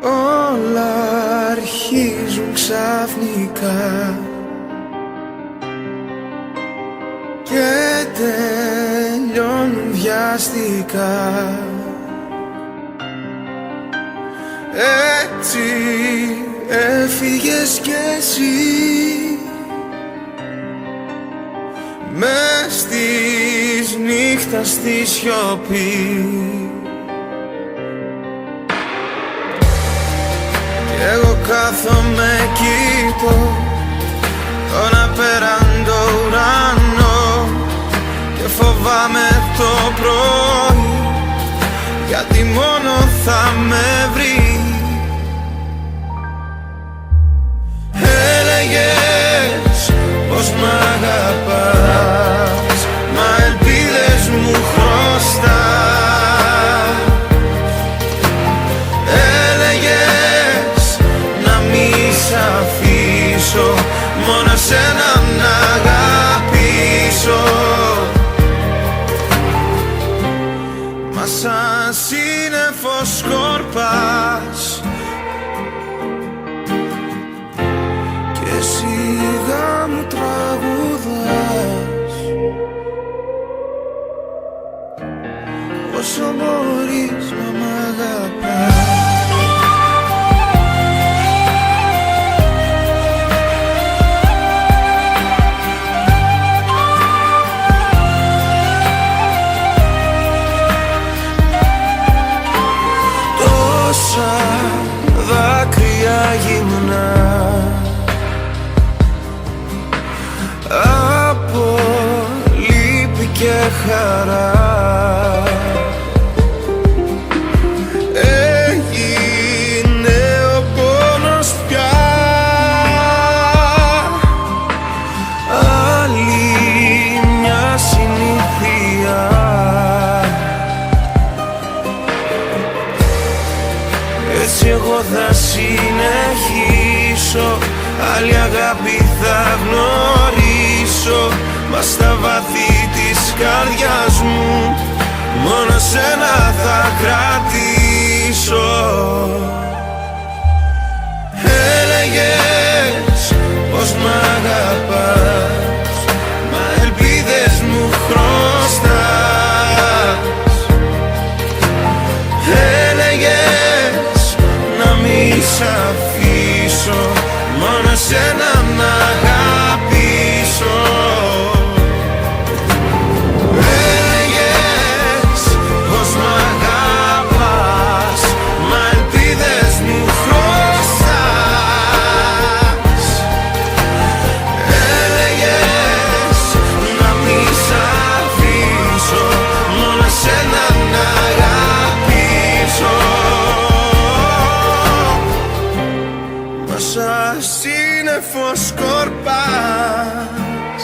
Όλα αρχίζουν ξαφνικά και τελειώνουν βιαστικά. Έτσι έφυγες κι εσύ μες της νύχτας στη σιωπή. Κι εγώ κάθομαι κοιτώ τον απέραντο ουρανό και φοβάμαι το πρωί, γιατί μόνο θα με βρει. Έλεγες πως μ' αγαπάς, μα ελπίδες μου χρωστάς. Έλεγες να μη σ' αφήσω, μόνο σένα να αγαπήσω. Μα σαν σύννεφο σκορπάς και σιγά μου τραγουδάς. Όσο μπορείς να μ' αγαπάς. Τόσα δάκρυα γυμνά από λύπη και χαρά, έγινε ο πόνος πια άλλη μια συνήθεια. Έτσι εγώ θα συνεχίσω, άλλη αγάπη θα γνωρίσω, μα στα βάθη της καρδιάς μου μόνο σένα θα κρατήσω. Έλεγες πως μ' αγαπάς, μα ελπίδες μου χρωστάς. Έλεγες να μη σ' αφήσω, μόνο σένα να αγαπήσω. Έλεγες πως μ' αγαπάς, μα ελπίδες μου χρωστάς. Έλεγες να μη σ' αφήσω, μόνο σένα να αγαπήσω. Μα σαν σύννεφο σκορπάς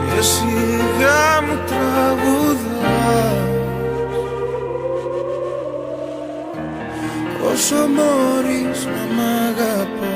και σιγά μου τραγουδάς. Όσο μπορείς να μ' αγαπάς.